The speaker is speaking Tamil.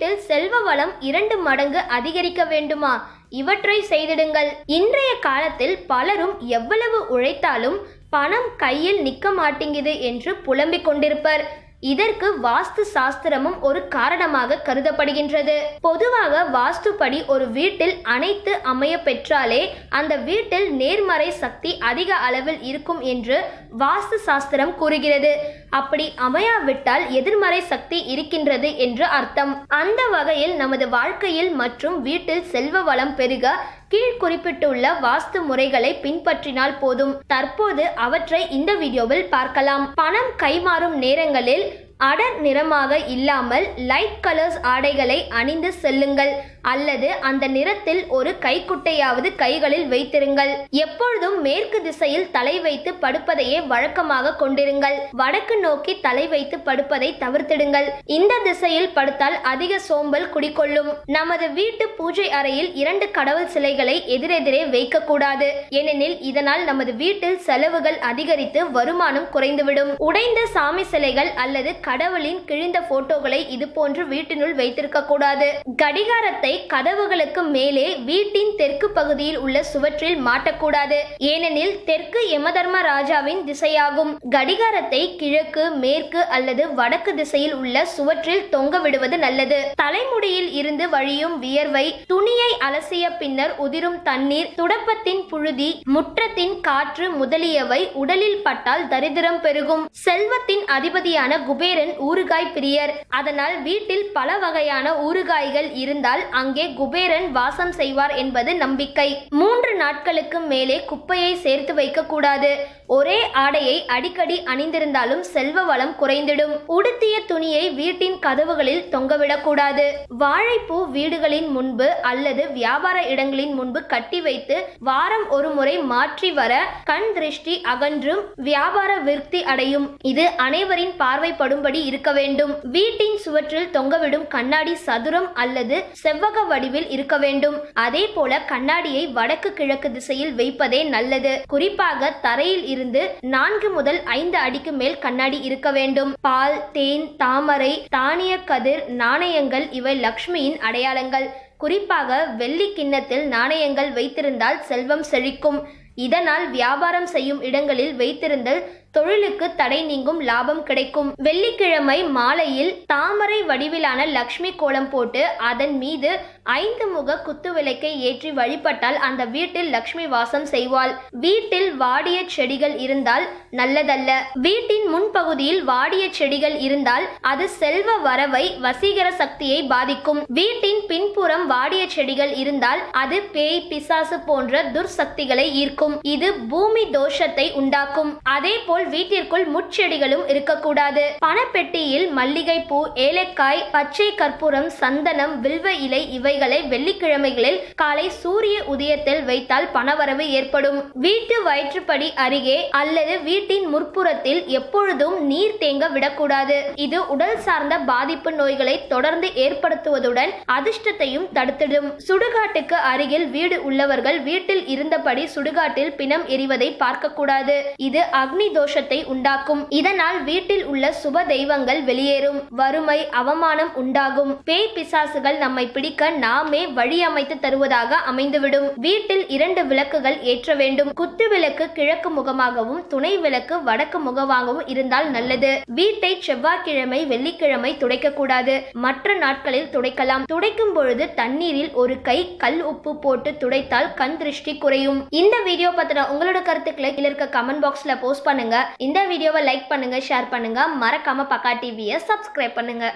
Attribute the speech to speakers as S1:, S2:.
S1: வீட்டில் செல்வ வளம் 2 மடங்கு அதிகரிக்க வேண்டுமா? இவற்றை செய்திடுங்கள். இன்றைய காலத்தில் பலரும் எவ்வளவு உழைத்தாலும் பணம் கையில் நிற்க மாட்டேங்குது என்று புலம்பிக் கொண்டிருப்பர். இதற்கு வாஸ்து சாஸ்திரமும் ஒரு காரணமாக கருதப்படுகின்றது. பொதுவாக வாஸ்துப்படி ஒரு வீட்டில் அனைத்து அமைய பெற்றாலே அந்த வீட்டில் நேர்மறை சக்தி அதிக அளவில் இருக்கும் என்று வாஸ்து சாஸ்திரம் கூறுகிறது. அப்படி அமையாவிட்டால் எதிர்மறை சக்தி இருக்கின்றது என்று அர்த்தம். அந்த வகையில் நமது வாழ்க்கையில் மற்றும் வீட்டில் செல்வ வளம் பெருக கீழ் குறிப்பிட்டுள்ள வாஸ்து முறைகளை பின்பற்றினால் போதும். தற்போது அவற்றை இந்த வீடியோவில் பார்க்கலாம். பணம் கைமாறும் நேரங்களில் அடர் நிறமாக இல்லாமல் லைட் கலர்ஸ் ஆடைகளை அணிந்து செல்லுங்கள் அல்லது அந்த நிறத்தில் ஒரு கைக்குட்டையாவது கைகளில் வைத்திருங்கள். எப்பொழுதும் மேற்கு திசையில் தலை வைத்து படுப்பதையே வழக்கமாக கொண்டிருங்கள். வடக்கு நோக்கி தலை வைத்து படுப்பதை தவிர்த்திடுங்கள். இந்த திசையில் படுத்தால் அதிக சோம்பல் குடிக்கொள்ளும். நமது வீட்டு பூஜை அறையில் 2 கடவுள் சிலைகளை எதிரெதிரே வைக்க கூடாது. ஏனெனில் இதனால் நமது வீட்டில் செலவுகள் அதிகரித்து வருமானம் குறைந்துவிடும். உடைந்த சாமி சிலைகள் அல்லது கடவுளின் கிழிந்த போட்டோகளை இது போன்று வீட்டினுள் வைத்திருக்க கூடாது. கடிகாரத்தை கதவுகளுக்கு மேலே வீட்டின் தெற்கு பகுதியில் உள்ள சுவற்றில் மாட்டக்கூடாது. ஏனெனில் தெற்கு யமதர்ம ராஜாவின் திசையாகும். கடிகாரத்தை கிழக்கு, மேற்கு அல்லது வடக்கு திசையில் உள்ள சுவற்றில் தொங்க விடுவது நல்லது. தலைமுடியில் இருந்து வழியும் வியர்வை, துணியை அலசிய பின்னர் உதிரும் தண்ணீர், துடப்பத்தின் புழுதி, முற்றத்தின் காற்று முதலியவை உடலில் பட்டால் தரித்திரம் பெருகும். செல்வத்தின் அதிபதியான குபேரன் ஊறுகாய் பிரியர். அதனால் வீட்டில் பல வகையான ஊறுகாய்கள் இருந்தால் அங்கே குபேரன் வாசம் செய்வார் என்பது நம்பிக்கை. 3 நாட்களுக்கு மேலே குப்பையை சேர்த்து வைக்க கூடாது. ஒரே ஆடையை அடிக்கடி அணிந்திருந்தாலும் செல்வ வளம் குறைந்திடும். உடுத்திய துணியை வீட்டின் கதவுகளில் தொங்கவிடக்கூடாது. வாழைப்பூ வீடுகளின் முன்பு அல்லது வியாபார இடங்களின் முன்பு கட்டி வைத்து வாரம் ஒரு முறை மாற்றி வர கண் திருஷ்டி அகன்றும் வியாபார விருத்தி அடையும். இது அனைவரின் பார்வைப்படும்படி இருக்க வேண்டும். வீட்டின் சுவற்றில் தொங்கவிடும் கண்ணாடி சதுரம் அல்லது செவ்வக வடிவில் இருக்க வேண்டும். அதே போல கண்ணாடியை வடக்கு கிழக்கு திசையில் வைப்பதே நல்லது. குறிப்பாக தரையில் இருந்து 4 முதல் 5 அடிக்கு மேல் கண்ணாடி இருக்க வேண்டும். பால், தேன், தாமரை, தானிய கதிர், நாணயங்கள் இவை லக்ஷ்மியின் அடையாளங்கள். குறிப்பாக வெள்ளி கிண்ணத்தில் நாணயங்கள் வைத்திருந்தால் செல்வம் செழிக்கும். இதனால் வியாபாரம் செய்யும் இடங்களில் வைத்திருந்தல் தொழிலுக்கு தடை நீங்கும், லாபம் கிடைக்கும். வெள்ளிக்கிழமை மாலையில் தாமரை வடிவிலான லக்ஷ்மி கோலம் போட்டு அதன் மீது 5 முக குத்து விளக்கை ஏற்றி வழிபட்டால் அந்த வீட்டில் லக்ஷ்மி வாசம் செய்வாள். வீட்டில் வாடிய செடிகள் இருந்தால் நல்லதல்ல. வீட்டின் முன்பகுதியில் வாடிய செடிகள் இருந்தால் அது செல்வ வரவை, வசீகர சக்தியை பாதிக்கும். வீட்டின் பின்புறம் வாடிய செடிகள் இருந்தால் அது பேய், பிசாசு போன்ற துர்சக்திகளை ஈர்க்கும். இது பூமி தோஷத்தை உண்டாக்கும். அதே போல் வீட்டிற்குள் முட்செடிகளும் இருக்கக்கூடாது. பணப்பெட்டியில் மல்லிகை பூ, ஏலக்காய், பச்சை கற்பூரம், சந்தனம், வில்வ இலை இவைகளை வெள்ளிக்கிழமைகளில் காலை சூரிய உதயத்தில் வைத்தால் பணவரவு ஏற்படும். வீட்டு வயிற்றுப்படி அருகே அல்லது வீட்டின் முற்புறத்தில் எப்பொழுதும் நீர் தேங்க விடக்கூடாது. இது உடல் சார்ந்த பாதிப்பு நோய்களை தொடர்ந்து ஏற்படுத்துவதுடன் அதிர்ஷ்டத்தையும் தடுத்திடும். சுடுகாட்டுக்கு அருகில் வீடு உள்ளவர்கள் வீட்டில் இருந்தபடி சுடுகாட்டில் பிணம் எரிவதை பார்க்கக்கூடாது. இது அக்னி தோஷத்தை உண்டாக்கும். இதனால் வீட்டில் உள்ள சுப தெய்வங்கள் வெளியேறும். வறுமை, அவமானம் உண்டாகும். பேய், பிசாசுகள் நம்மை பிடிக்க நாமே வழி அமைத்து தருவதாக அமைந்துவிடும். வீட்டில் 2 விளக்குகள் ஏற்ற வேண்டும். குத்து விளக்கு கிழக்கு முகமாகவும் துணை விளக்கு வடக்கு முகமாகவும் இருந்தால் நல்லது. வீட்டை செவ்வாய்க்கிழமை, வெள்ளிக்கிழமை துடைக்க கூடாது. மற்ற நாட்களில் துடைக்கலாம். துடைக்கும் பொழுது தண்ணீரில் ஒரு கை கல் உப்பு போட்டு துடைத்தால் கண் திருஷ்டி குறையும். இந்த வீடியோ பத்தின உங்களோட கருத்துக்களை கீழ இருக்க கமெண்ட் பாக்ஸ்ல போஸ்ட் பண்ணுங்க. இந்த வீடியோவை லைக் பண்ணுங்க, ஷேர் பண்ணுங்க. மறக்காம பக்கா டிவியை சப்ஸ்கிரைப் பண்ணுங்க.